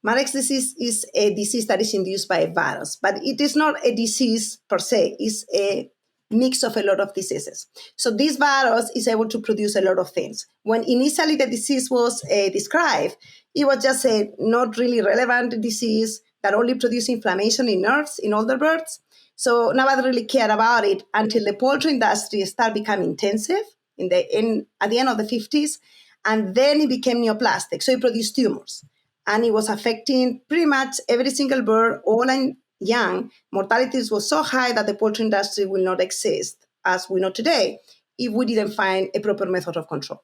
Marek's disease is a disease that is induced by a virus, but it is not a disease per se. It's a mix of a lot of diseases. So this virus is able to produce a lot of things. When initially the disease was described, it was just a not really relevant disease that only produced inflammation in nerves in older birds. So nobody really cared about it until the poultry industry started becoming intensive at the end of the 50s. And then it became neoplastic. So it produced tumors. And it was affecting pretty much every single bird, old and young. Mortality was so high that the poultry industry will not exist as we know today if we didn't find a proper method of control.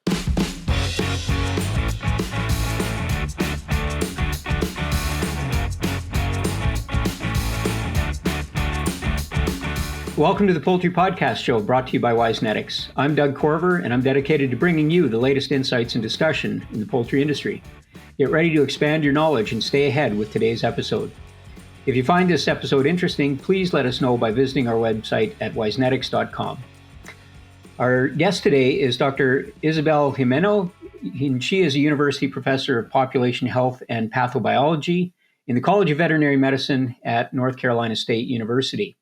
Welcome to the Poultry Podcast Show, brought to you by Wisenetics. I'm Doug Corver, and I'm dedicated to bringing you the latest insights and discussion in the poultry industry. Get ready to expand your knowledge and stay ahead with today's episode. If you find this episode interesting, please let us know by visiting our website at wisenetics.com. Our guest today is Dr. Isabel Gimeno, and she is a university professor of population health and pathobiology in the College of Veterinary Medicine at North Carolina State University.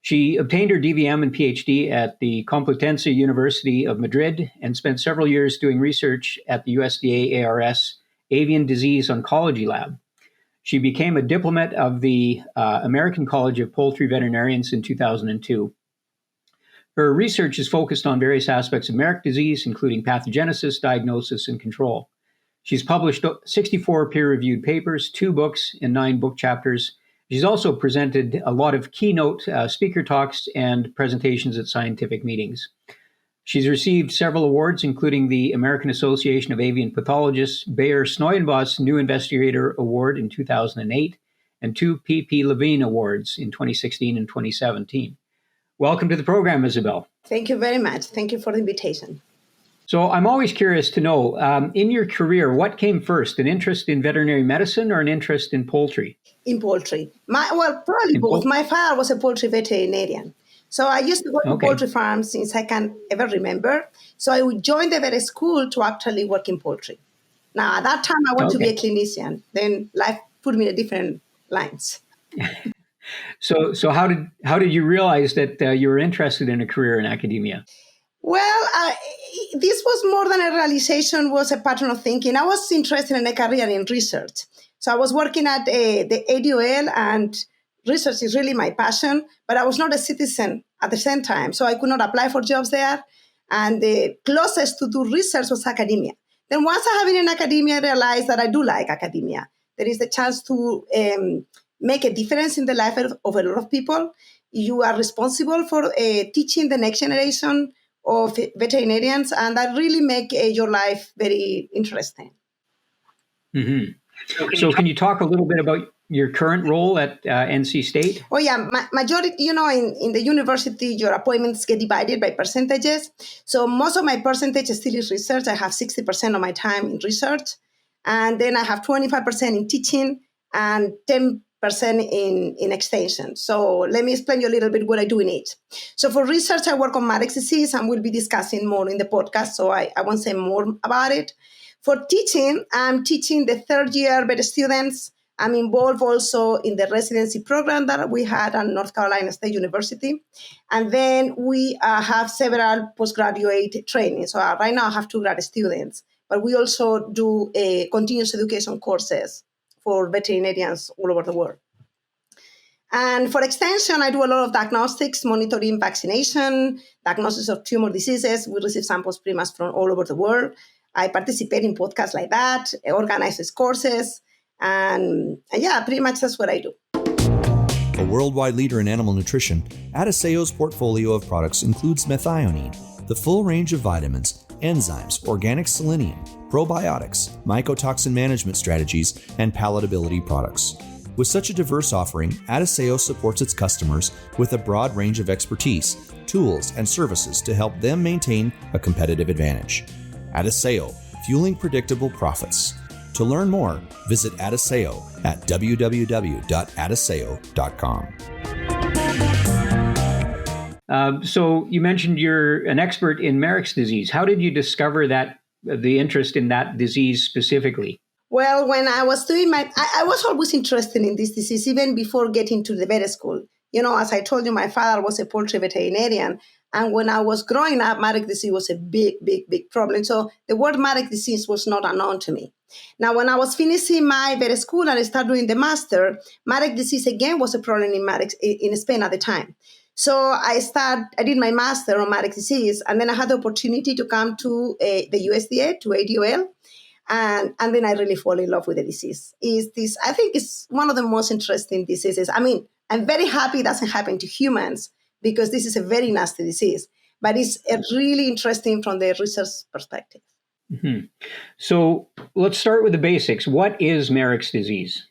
She obtained her DVM and PhD at the Complutense University of Madrid and spent several years doing research at the USDA ARS Avian Disease Oncology Lab. She became a diplomat of the American College of Poultry Veterinarians in 2002. Her research is focused on various aspects of Marek disease, including pathogenesis, diagnosis, and control. She's published 64 peer-reviewed papers, 2 books, and 9 book chapters. She's also presented a lot of keynote speaker talks and presentations at scientific meetings. She's received several awards, including the American Association of Avian Pathologists Bayer Sneuenbos New Investigator Award in 2008 and 2 P.P. Levine Awards in 2016 and 2017. Welcome to the program, Isabel. Thank you very much. Thank you for the invitation. So I'm always curious to know, in your career, what came first, an interest in veterinary medicine or an interest in poultry? In poultry. Probably both. My father was a poultry veterinarian. So I used to go to poultry farms since I can ever remember. So I would join the vet school to actually work in poultry. Now, at that time, I wanted to be a clinician. Then life put me in different lines. So how did you realize that you were interested in a career in academia? Well, this was more than a realization, was a pattern of thinking. I was interested in a career in research. So I was working at the ADOL, and research is really my passion, but I was not a citizen at the same time. So I could not apply for jobs there. And the closest to do research was academia. Then once I have been in academia, I realized that I do like academia. There is the chance to make a difference in the life of a lot of people. You are responsible for teaching the next generation of veterinarians, and that really make your life very interesting. Mm-hmm. So can you talk a little bit about your current role at NC State? Oh, yeah. Majority, in the university, your appointments get divided by percentages. So most of my percentage still is research. I have 60% of my time in research. And then I have 25% in teaching and 10% in extension. So let me explain you a little bit what I do in each. So for research, I work on Marek's disease, and we'll be discussing more in the podcast, so I won't say more about it. For teaching, I'm teaching the third year vet students. I'm involved also in the residency program that we had at North Carolina State University. And then we have several postgraduate trainings. So right now I have 2 grad students, but we also do continuous education courses for veterinarians all over the world. And for extension, I do a lot of diagnostics, monitoring vaccination, diagnosis of tumor diseases. We receive samples pretty much from all over the world. I participate in podcasts like that, organize courses, and yeah, pretty much that's what I do. A worldwide leader in animal nutrition, Adiceo's portfolio of products includes methionine, the full range of vitamins, enzymes, organic selenium, probiotics, mycotoxin management strategies, and palatability products. With such a diverse offering, Adiceo supports its customers with a broad range of expertise, tools, and services to help them maintain a competitive advantage. Adiceo, fueling predictable profits. To learn more, visit Adiceo at www.adiceo.com. So you mentioned you're an expert in Marek's disease. How did you discover the interest in that disease specifically? Well, when I was doing I was always interested in this disease, even before getting to the vet school. As I told you, my father was a poultry veterinarian. And when I was growing up, Marek disease was a big, big, big problem. So the word Marek disease was not unknown to me. Now, when I was finishing my vet school and I started doing the master, Marek disease again was a problem in Spain at the time. So I did my master on Marek disease, and then I had the opportunity to come to the USDA, to ADOL, and then I really fall in love with the disease. I think it's one of the most interesting diseases. I mean, I'm very happy it doesn't happen to humans because this is a very nasty disease, but it's really interesting from the research perspective. Mm-hmm. So let's start with the basics. What is Marek's disease?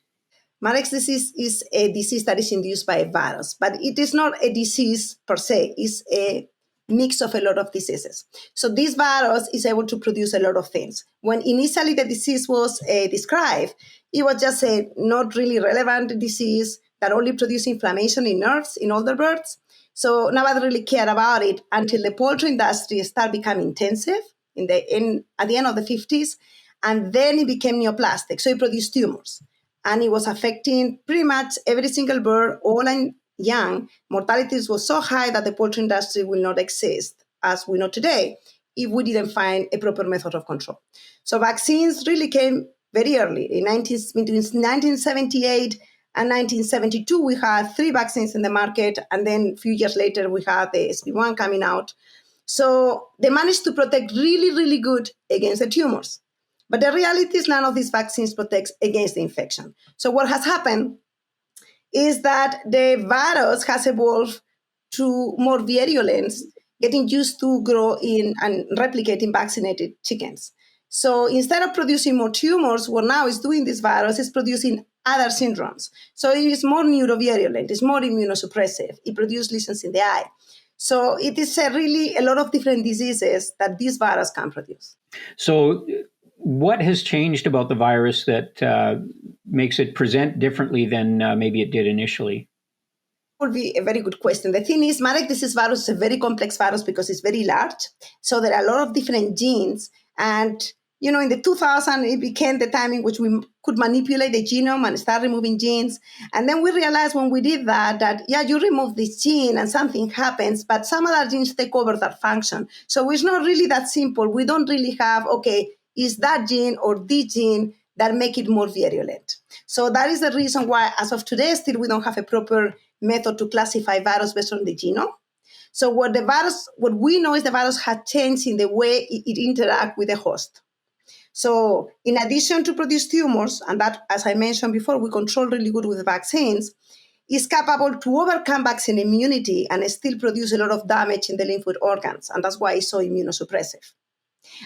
Marek's disease is a disease that is induced by a virus, but it is not a disease per se. It's a mix of a lot of diseases. So this virus is able to produce a lot of things. When initially the disease was described, it was just a not really relevant disease that only produced inflammation in nerves in older birds. So nobody really cared about it until the poultry industry started becoming intensive at the end of the 50s, and then it became neoplastic. So it produced tumors, and it was affecting pretty much every single bird, old and young. Mortality was so high that the poultry industry will not exist as we know today if we didn't find a proper method of control. So vaccines really came very early. Between 1978 and 1972, we had 3 vaccines in the market, and then a few years later, we had the SP1 coming out. So they managed to protect really, really good against the tumors. But the reality is none of these vaccines protects against the infection. So what has happened is that the virus has evolved to more virulence, getting used to grow in and replicate in vaccinated chickens. So instead of producing more tumors, what now is doing this virus is producing other syndromes. So it is more neurovirulent, it's more immunosuppressive, it produces lesions in the eye. So it is really a lot of different diseases that this virus can produce. So what has changed about the virus that makes it present differently than maybe it did initially? Would be a very good question. The thing is, Marek disease virus is a very complex virus because it's very large. So there are a lot of different genes. And, in the 2000s, it became the time in which we could manipulate the genome and start removing genes. And then we realized when we did that, you remove this gene and something happens, but some other genes take over that function. So it's not really that simple. We don't really have, is that gene or the gene that make it more virulent. So that is the reason why, as of today, still we don't have a proper method to classify virus based on the genome. So what we know is the virus has changed in the way it interacts with the host. So in addition to produce tumors, and that, as I mentioned before, we control really good with vaccines, is capable to overcome vaccine immunity and still produce a lot of damage in the lymphoid organs. And that's why it's so immunosuppressive.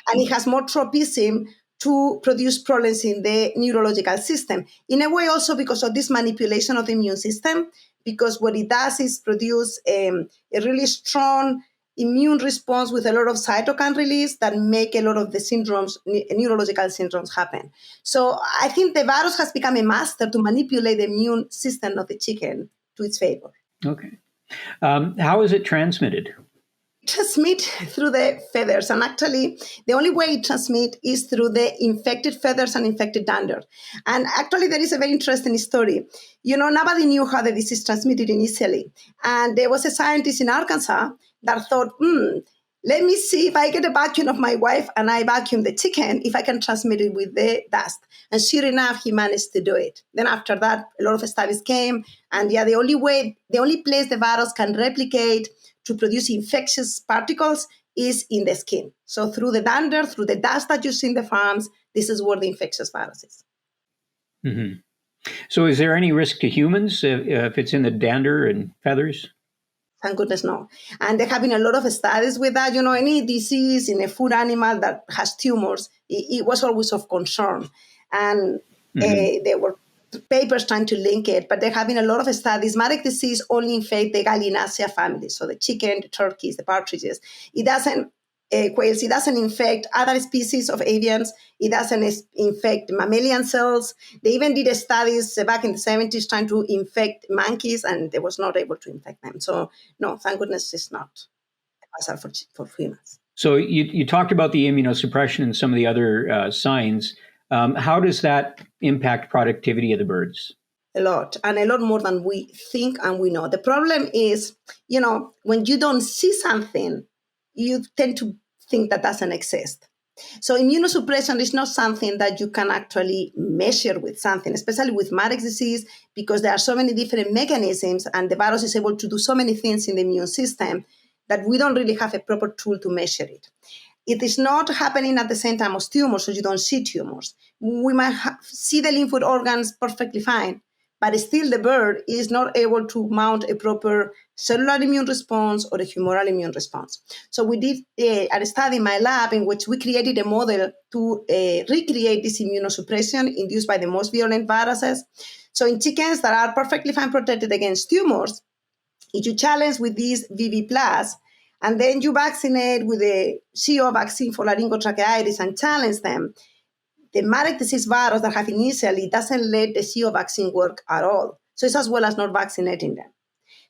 And it has more tropism to produce problems in the neurological system. In a way also because of this manipulation of the immune system, because what it does is produce a really strong immune response with a lot of cytokine release that make a lot of the syndromes, neurological syndromes happen. So I think the virus has become a master to manipulate the immune system of the chicken to its favor. Okay. How is it transmitted? Transmit through the feathers, and actually the only way it transmits is through the infected feathers and infected dander. And actually there is a very interesting story. Nobody knew how the disease transmitted initially, and there was a scientist in Arkansas that thought, let me see if I get a vacuum of my wife and I vacuum the chicken, if I can transmit it with the dust. And sure enough, he managed to do it. Then after that, a lot of studies came, and the only place the virus can replicate to produce infectious particles is in the skin. So through the dander, through the dust that you see in the farms, this is where the infectious virus is. Mm-hmm. So is there any risk to humans if it's in the dander and feathers? Thank goodness, no. And there have been a lot of studies with that. Any disease in a food animal that has tumors, it was always of concern. And there were papers trying to link it, but there have been a lot of studies. Marek disease only infects the Gallinaceae family, so the chicken, the turkeys, the partridges. It doesn't quails. It doesn't infect other species of avians. It doesn't infect mammalian cells. They even did studies back in the 70s trying to infect monkeys, and they was not able to infect them. So no, thank goodness it's not a hazard for humans. So you talked about the immunosuppression and some of the other signs. How does that impact productivity of the birds? A lot, and a lot more than we think and we know. The problem is, when you don't see something, you tend to think that doesn't exist. So immunosuppression is not something that you can actually measure with something, especially with Marek's disease, because there are so many different mechanisms and the virus is able to do so many things in the immune system that we don't really have a proper tool to measure it. It is not happening at the same time as tumors, so you don't see tumors. We might see the lymph organs perfectly fine, but still the bird is not able to mount a proper cellular immune response or a humoral immune response. So we did a study in my lab in which we created a model to recreate this immunosuppression induced by the most virulent viruses. So in chickens that are perfectly fine protected against tumors, if you challenge with these VV+, and then you vaccinate with a CO vaccine for laryngotracheitis and challenge them, the Marek disease virus that have initially doesn't let the CO vaccine work at all. So it's as well as not vaccinating them.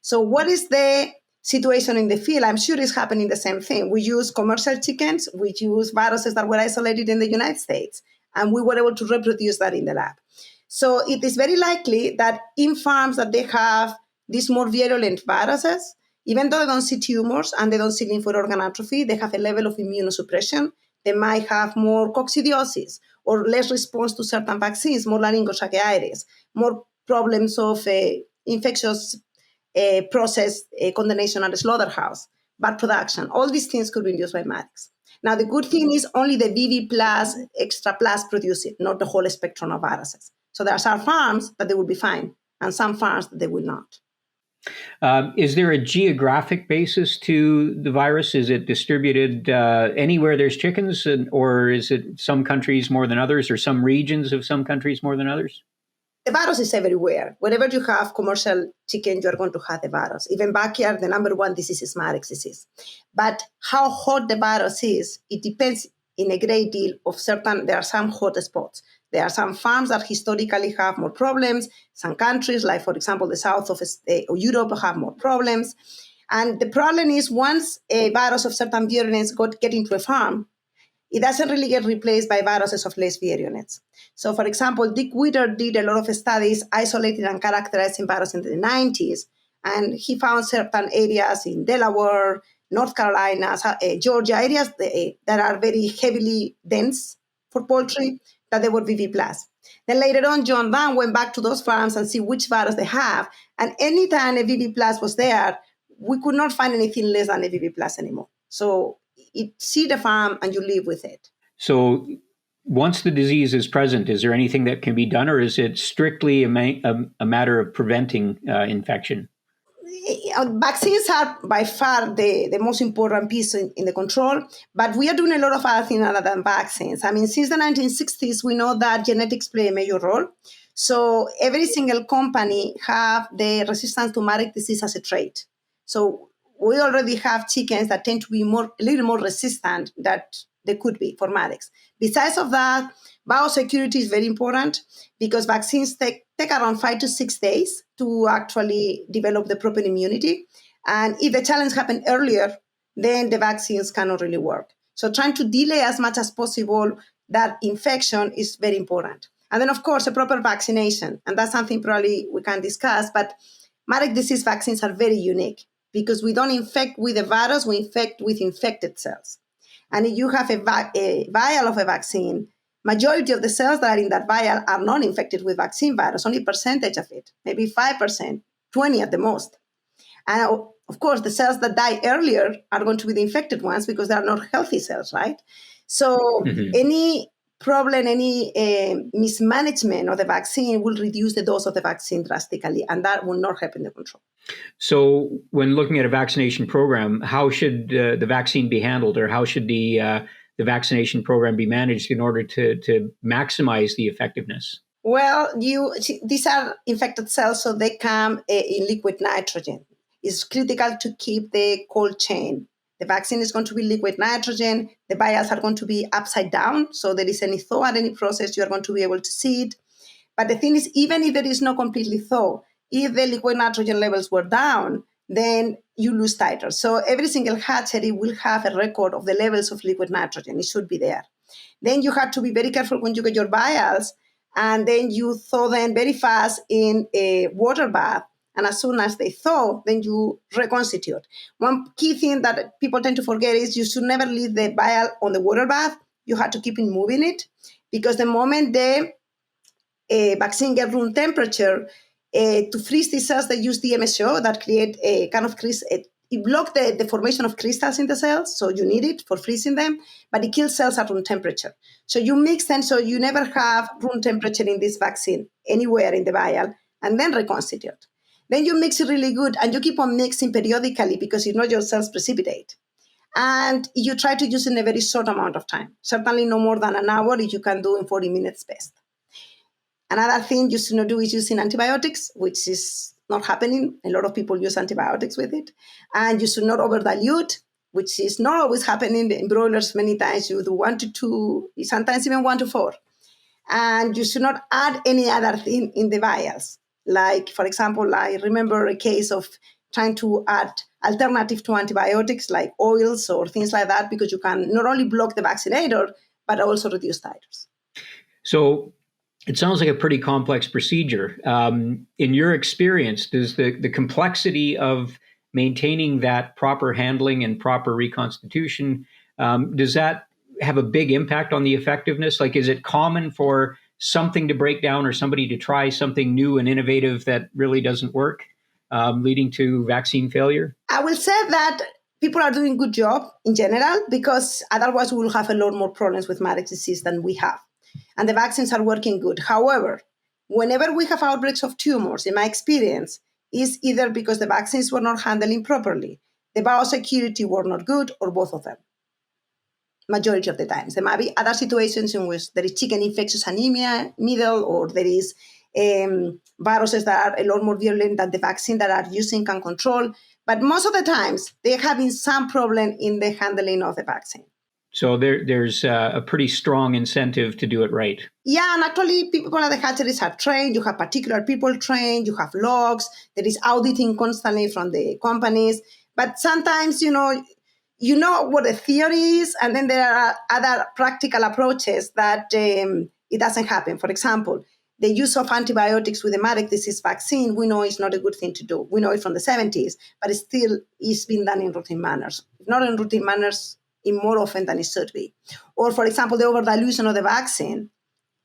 So what is the situation in the field? I'm sure it's happening the same thing. We use commercial chickens, we use viruses that were isolated in the United States, and we were able to reproduce that in the lab. So it is very likely that in farms that they have these more virulent viruses, even though they don't see tumors and they don't see lymph organ atrophy, they have a level of immunosuppression. They might have more coccidiosis or less response to certain vaccines, more laryngotracheitis, more problems of infectious process condemnation at the slaughterhouse, bad production. All these things could be induced by Marek's. Now, the good thing is only the VV plus, extra plus produce it, not the whole spectrum of viruses. So there are some farms that they will be fine and some farms that they will not. Is there a geographic basis to the virus? Is it distributed anywhere there's chickens, or is it some countries more than others, or some regions of some countries more than others? The virus is everywhere. Wherever you have commercial chicken, you're going to have the virus. Even backyard, the number one disease is Marek's disease. But how hot the virus is, it depends in a great deal of there are some hot spots. There are some farms that historically have more problems. Some countries, like, for example, the south of Europe, have more problems. And the problem is once a virus of certain virulence get into a farm, it doesn't really get replaced by viruses of less virulence. So, for example, Dick Witter did a lot of studies isolating and characterizing viruses in the 90s, and he found certain areas in Delaware, North Carolina, Georgia, areas that are very heavily dense for poultry, that they were VV+. Then later on, John Van went back to those farms and see which virus they have. And anytime a VV+ was there, we could not find anything less than a VV+ anymore. So see the farm and you live with it. So once the disease is present, is there anything that can be done, or is it strictly a matter of preventing infection? Vaccines are by far the most important piece in the control, but we are doing a lot of other things other than vaccines. I mean, since the 1960s, we know that genetics play a major role. So every single company have the resistance to Marek disease as a trait. So we already have chickens that tend to be a little more resistant than they could be for Marek's. Besides of that, biosecurity is very important because vaccines take around 5 to 6 days to actually develop the proper immunity. And if the challenge happened earlier, then the vaccines cannot really work. So trying to delay as much as possible that infection is very important. And then, of course, a proper vaccination. And that's something probably we can discuss. But Marek disease vaccines are very unique because we don't infect with the virus, we infect with infected cells. And if you have a vial of a vaccine, majority of the cells that are in that vial are not infected with vaccine virus, only percentage of it, maybe 5%, 20 at the most. And of course, the cells that die earlier are going to be the infected ones because they are not healthy cells, right? So any problem, any mismanagement of the vaccine will reduce the dose of the vaccine drastically, and that will not help in the control. So when looking at a vaccination program, how should the vaccine be handled, or how should the vaccination program be managed in order to maximize the effectiveness? Well, these are infected cells, so they come in liquid nitrogen. It's critical to keep the cold chain. The vaccine is going to be liquid nitrogen. The vials are going to be upside down, so there is any thaw at any process, you are going to be able to see it. But the thing is, even if there is no completely thaw, if the liquid nitrogen levels were down, then you lose titers. So every single hatchery will have a record of the levels of liquid nitrogen. It should be there. Then you have to be very careful when you get your vials, and then you thaw them very fast in a water bath. And as soon as they thaw, then you reconstitute. One key thing that people tend to forget is you should never leave the vial on the water bath. You have to keep it moving it, because the moment the vaccine gets room temperature, to freeze the cells, they use the MSO that create a kind of it blocks the formation of crystals in the cells, so you need it for freezing them, but it kills cells at room temperature. So you mix them so you never have room temperature in this vaccine anywhere in the vial, and then reconstitute. Then you mix it really good, and you keep on mixing periodically, because if not, your cells precipitate. And you try to use it in a very short amount of time, certainly no more than an hour. If you can do in 40 minutes best. Another thing you should not do is using antibiotics, which is not happening. A lot of people use antibiotics with it. And you should not over-dilute, which is not always happening in broilers. Many times you do 1 to 2, sometimes even 1 to 4. And you should not add any other thing in the vials. Like, for example, I remember a case of trying to add alternative to antibiotics like oils or things like that, because you can not only block the vaccinator, but also reduce titers. So it sounds like a pretty complex procedure. In your experience, does the complexity of maintaining that proper handling and proper reconstitution, does that have a big impact on the effectiveness? Like, is it common for something to break down or somebody to try something new and innovative that really doesn't work, leading to vaccine failure? I will say that people are doing a good job in general, because otherwise we will have a lot more problems with Marek's disease than we have. And the vaccines are working good. However, whenever we have outbreaks of tumors, in my experience, is either because the vaccines were not handling properly, the biosecurity were not good, or both of them. Majority of the times. There might be other situations in which there is chicken infectious anemia middle, or there is viruses that are a lot more virulent than the vaccine that are using can control. But most of the times, they're having some problem in the handling of the vaccine. So there's a pretty strong incentive to do it right. Yeah, and actually people at the hatcheries are trained. You have particular people trained. You have logs. There is auditing constantly from the companies. But sometimes, you know what the theory is, and then there are other practical approaches that it doesn't happen. For example, the use of antibiotics with the Marek disease vaccine, we know is not a good thing to do. We know it from the 70s, but it still is being done in routine manners. If not in routine manners, in more often than it should be. Or, for example, the over-dilution of the vaccine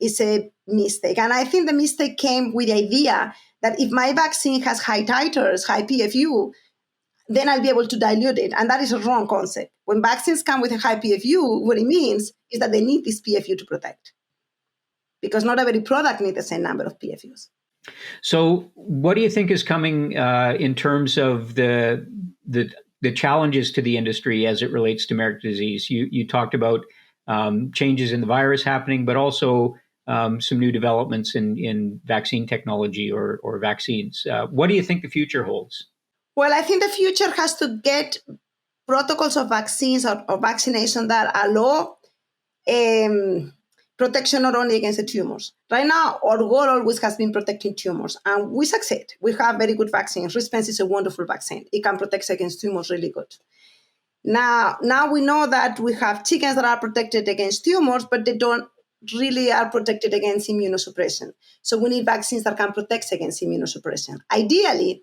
is a mistake. And I think the mistake came with the idea that if my vaccine has high titers, high PFU, then I'll be able to dilute it. And that is a wrong concept. When vaccines come with a high PFU, what it means is that they need this PFU to protect, because not every product needs the same number of PFUs. So what do you think is coming in terms of the challenges to the industry as it relates to Marek disease? You talked about changes in the virus happening, but also some new developments in vaccine technology or vaccines. What do you think the future holds? Well, I think the future has to get protocols of vaccines or vaccination that allow protection not only against the tumors. Right now, our goal always has been protecting tumors, and we succeed. We have very good vaccines. Rispense is a wonderful vaccine. It can protect against tumors really good. Now we know that we have chickens that are protected against tumors, but they don't really are protected against immunosuppression. So we need vaccines that can protect against immunosuppression. Ideally,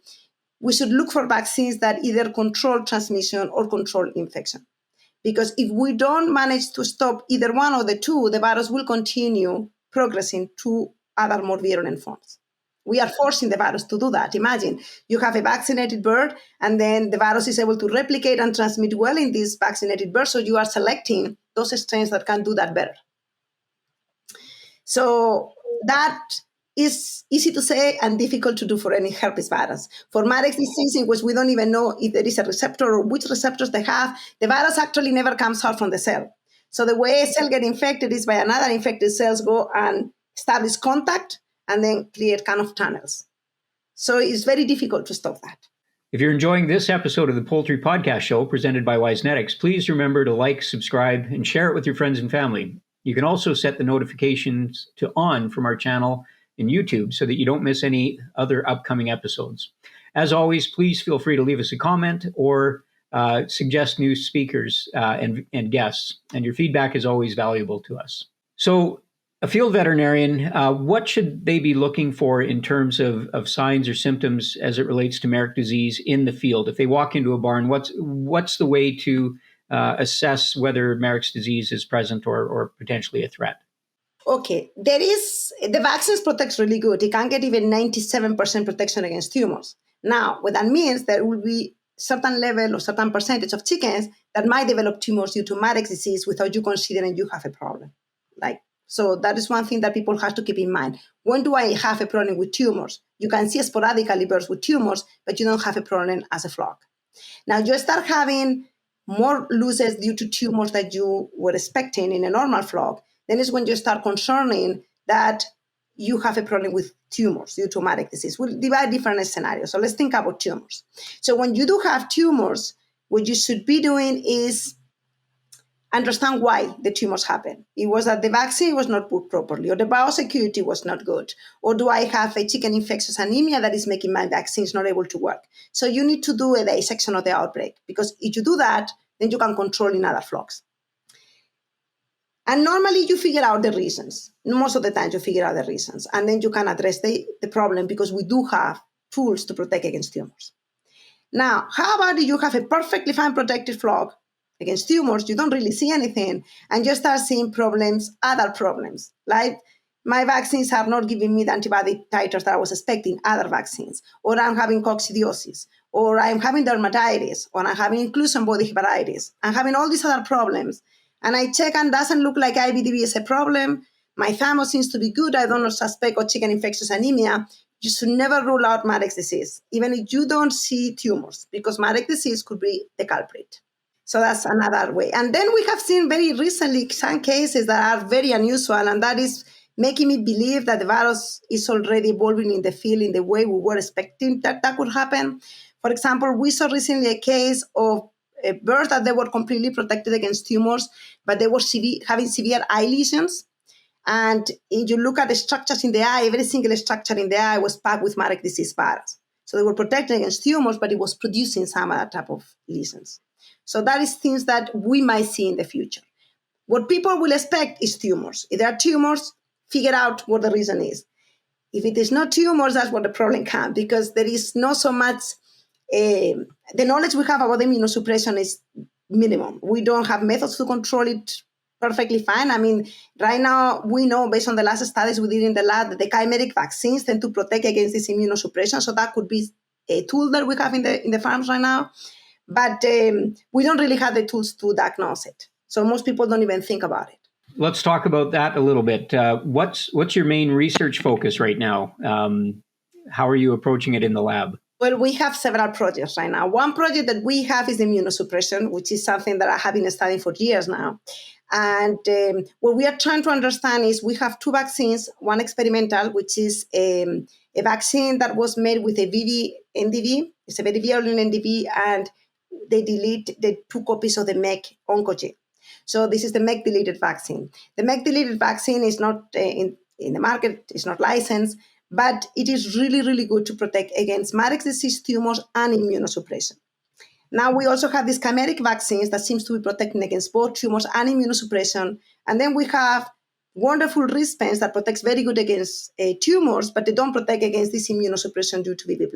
we should look for vaccines that either control transmission or control infection. Because if we don't manage to stop either one or the two, the virus will continue progressing to other more virulent forms. We are forcing the virus to do that. Imagine you have a vaccinated bird, and then the virus is able to replicate and transmit well in this vaccinated bird. So you are selecting those strains that can do that better. So that is easy to say and difficult to do for any herpes virus. For Marek's disease, in which we don't even know if there is a receptor or which receptors they have, the virus actually never comes out from the cell. So the way a cell gets infected is by another infected cells go and establish contact and then create kind of tunnels. So it's very difficult to stop that. If you're enjoying this episode of the Poultry Podcast Show presented by WiseNetics, please remember to like, subscribe, and share it with your friends and family. You can also set the notifications to on from our channel in YouTube so that you don't miss any other upcoming episodes. As always, please feel free to leave us a comment or suggest new speakers and guests. And your feedback is always valuable to us. So a field veterinarian, what should they be looking for in terms of signs or symptoms as it relates to Marek disease in the field? If they walk into a barn, what's the way to assess whether Marek's disease is present or potentially a threat? Okay, the vaccines protects really good. It can get even 97% protection against tumors. Now, what that means, there will be certain level or certain percentage of chickens that might develop tumors due to Marek's disease without you considering you have a problem. So that is one thing that people have to keep in mind. When do I have a problem with tumors? You can see sporadically birds with tumors, but you don't have a problem as a flock. Now you start having more losses due to tumors that you were expecting in a normal flock. Then is when you start concerning that you have a problem with tumors due to Marek disease. We'll divide different scenarios. So let's think about tumors. So when you do have tumors, what you should be doing is understand why the tumors happen. It was that the vaccine was not put properly, or the biosecurity was not good, or do I have a chicken infectious anemia that is making my vaccines not able to work? So you need to do a dissection of the outbreak, because if you do that, then you can control in other flocks. And normally you figure out the reasons. Most of the time you figure out the reasons, and then you can address the problem, because we do have tools to protect against tumors. Now, how about if you have a perfectly fine protected flock against tumors, you don't really see anything, and you start seeing problems, other problems, like my vaccines are not giving me the antibody titers that I was expecting, other vaccines, or I'm having coccidiosis, or I'm having dermatitis, or I'm having inclusion body hepatitis, I'm having all these other problems, and I check and doesn't look like IBDV is a problem, my thymus seems to be good, I don't suspect of chicken infectious anemia. You should never rule out Marek's disease, even if you don't see tumors, because Marek's disease could be the culprit. So that's another way. And then we have seen very recently some cases that are very unusual, and that is making me believe that the virus is already evolving in the field in the way we were expecting that could happen. For example, we saw recently a case of birds that they were completely protected against tumors, but they were having severe eye lesions. And if you look at the structures in the eye, every single structure in the eye was packed with Marek disease virus. So they were protected against tumors, but it was producing some other type of lesions. So that is things that we might see in the future. What people will expect is tumors. If there are tumors, figure out what the reason is. If it is not tumors, that's what the problem comes, because there is not so much, the knowledge we have about immunosuppression is minimum. We don't have methods to control it perfectly fine. I mean, right now, we know based on the last studies we did in the lab that the chimeric vaccines tend to protect against this immunosuppression. So that could be a tool that we have in the farms right now. But we don't really have the tools to diagnose it. So most people don't even think about it. Let's talk about that a little bit. What's your main research focus right now? How are you approaching it in the lab? Well, we have several projects right now. One project that we have is immunosuppression, which is something that I have been studying for years now. And what we are trying to understand is we have two vaccines, one experimental, which is a vaccine that was made with a VV-NDV. It's a very virulent NDV, and they delete the 2 copies of the MEC oncogene. So this is the MEC deleted vaccine. The MEC deleted vaccine is not in the market, it's not licensed, but it is really, really good to protect against Marek's disease tumors and immunosuppression. Now we also have these chimeric vaccines that seems to be protecting against both tumors and immunosuppression. And then we have wonderful wristbands that protects very good against tumors, but they don't protect against this immunosuppression due to VV+.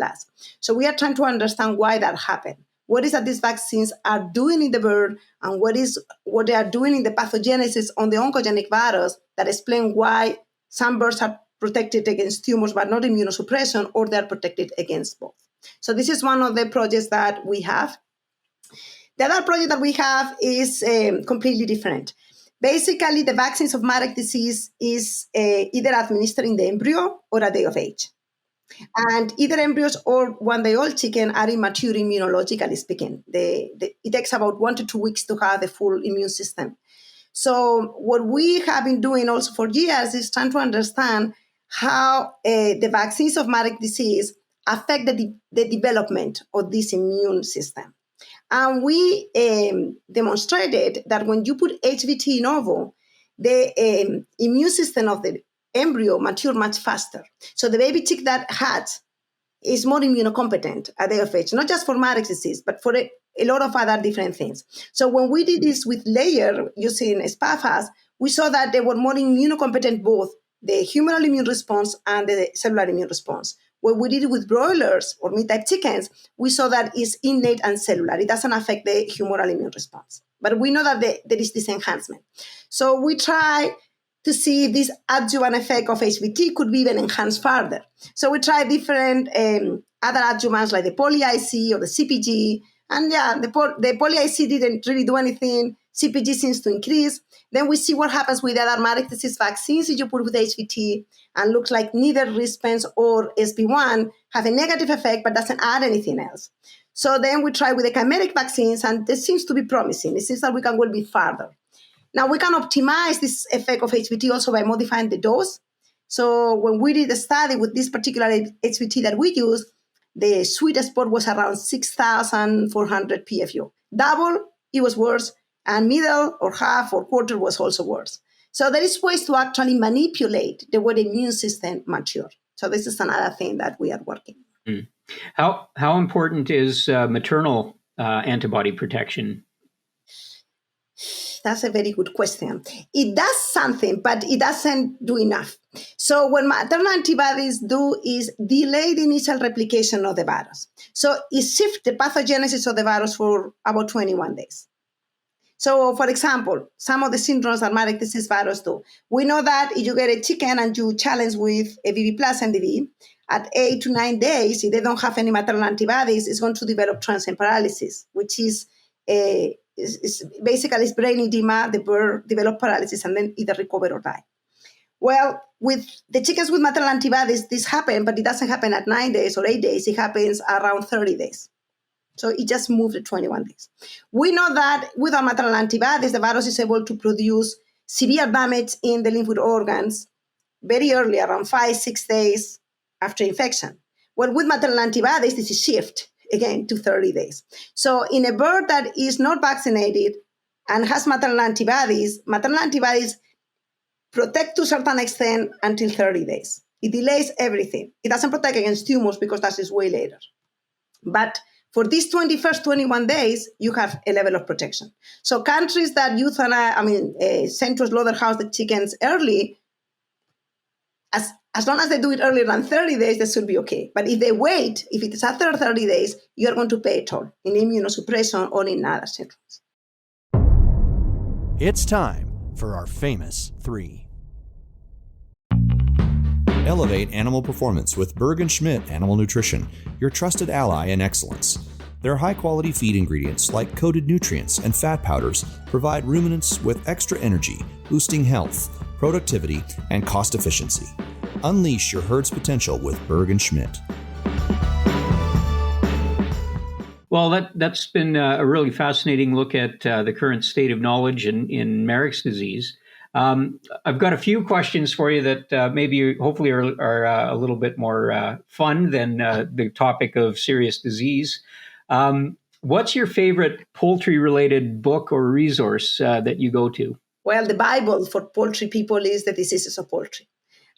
So we are trying to understand why that happened. What is that these vaccines are doing in the bird, and what they are doing in the pathogenesis on the oncogenic virus that explain why some birds are protected against tumors but not immunosuppression, or they are protected against both. So this is one of the projects that we have. The other project that we have is completely different. Basically, the vaccines of Marek disease is either administered in the embryo or a day of age. And either embryos or one-day-old chicken are immature immunologically speaking. It takes about 1 to 2 weeks to have the full immune system. So what we have been doing also for years is trying to understand how the vaccines of Marek disease affect the development of this immune system. And we demonstrated that when you put HVT in ovo, the immune system of the embryo mature much faster. So the baby chick that hatch is more immunocompetent at day of age, not just for Marek's disease, but for a lot of other different things. So when we did this with layer using SPAFAS, we saw that they were more immunocompetent, both the humoral immune response and the cellular immune response. When we did it with broilers or meat-type chickens, we saw that it's innate and cellular. It doesn't affect the humoral immune response. But we know that there is this enhancement. So we try to see if this adjuvant effect of HVT could be even enhanced further. So we tried different other adjuvants like the poly-IC or the CPG. And yeah, the poly-IC didn't really do anything. CPG seems to increase. Then we see what happens with the other Marek disease vaccines that you put with HVT, and looks like neither Rispens or SB1 have a negative effect, but doesn't add anything else. So then we try with the chimeric vaccines, and this seems to be promising. It seems that we can go a bit further. Now, we can optimize this effect of HVT also by modifying the dose. So when we did a study with this particular HVT that we use, the sweet spot was around 6,400 PFU. Double, it was worse, and middle or half or quarter was also worse. So there is ways to actually manipulate the way the immune system matures. So this is another thing that we are working on. Mm. How important is maternal antibody protection? That's a very good question. It does something, but it doesn't do enough. So what maternal antibodies do is delay the initial replication of the virus. So it shifts the pathogenesis of the virus for about 21 days. So, for example, some of the syndromes that Marek disease virus do, we know that if you get a chicken and you challenge with a VB plus MDV, at 8 to 9 days, if they don't have any maternal antibodies, it's going to develop transient paralysis, which is basically it's brain edema, the bird develop paralysis, and then either recover or die. Well, with the chickens with maternal antibodies, this happens, but it doesn't happen at 9 days or 8 days. It happens around 30 days. So it just moved at 21 days. We know that with our maternal antibodies, the virus is able to produce severe damage in the lymph node organs very early, around 5-6 days after infection. Well, with maternal antibodies, this is shift again to 30 days. So in a bird that is not vaccinated and has maternal antibodies protect to a certain extent until 30 days. It delays everything. It doesn't protect against tumors because that is way later. But for these 21 days, you have a level of protection. So countries that send to slaughterhouse the chickens early, as long as they do it earlier than 30 days, they should be okay. But if they wait, if it is after 30 days, you are going to pay a toll in immunosuppression or in other syndromes. It's time for our famous 3. Elevate animal performance with Berg & Schmidt Animal Nutrition, your trusted ally in excellence. Their high-quality feed ingredients like coated nutrients and fat powders provide ruminants with extra energy, boosting health, productivity, and cost efficiency. Unleash your herd's potential with Berg & Schmidt. Well, that's been a really fascinating look at the current state of knowledge in Marek's disease. I've got a few questions for you that hopefully are a little bit more fun than the topic of serious disease. What's your favorite poultry-related book or resource that you go to? Well, the Bible for poultry people is The Diseases of Poultry.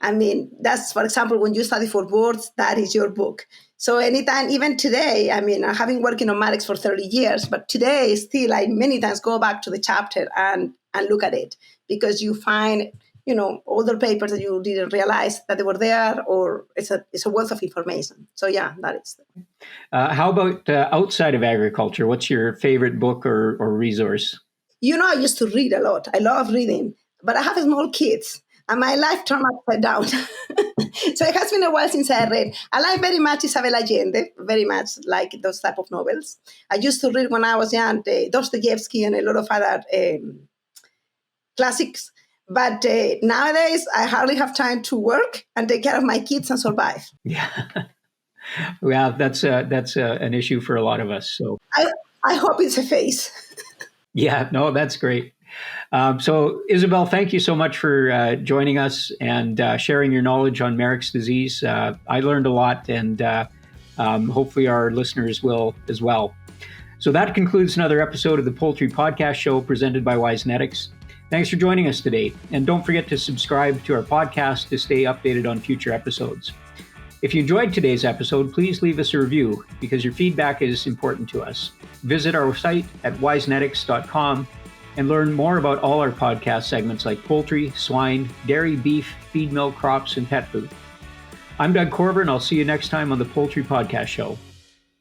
I mean, that's, for example, when you study for boards, that is your book. So anytime, even today, I have been working on Marek's for 30 years, but today still I many times go back to the chapter and look at it, because you find, older papers that you didn't realize that they were there, or it's a wealth of information. So yeah, that is. How about outside of agriculture? What's your favorite book or resource? I used to read a lot. I love reading, but I have small kids. And my life turned upside down. So it has been a while since I read. I like very much Isabel Allende, very much like those type of novels. I used to read when I was young, Dostoevsky and a lot of other classics. But nowadays, I hardly have time to work and take care of my kids and survive. Yeah. Well, that's an issue for a lot of us. So I hope it's a phase. Yeah, no, that's great. So, Isabel, thank you so much for joining us and sharing your knowledge on Marek's disease. I learned a lot, and hopefully our listeners will as well. So that concludes another episode of the Poultry Podcast Show presented by Wisenetics. Thanks for joining us today. And don't forget to subscribe to our podcast to stay updated on future episodes. If you enjoyed today's episode, please leave us a review because your feedback is important to us. Visit our site at wisenetics.com and learn more about all our podcast segments like poultry, swine, dairy, beef, feed mill, crops, and pet food. I'm Doug Corver, and I'll see you next time on the Poultry Podcast Show.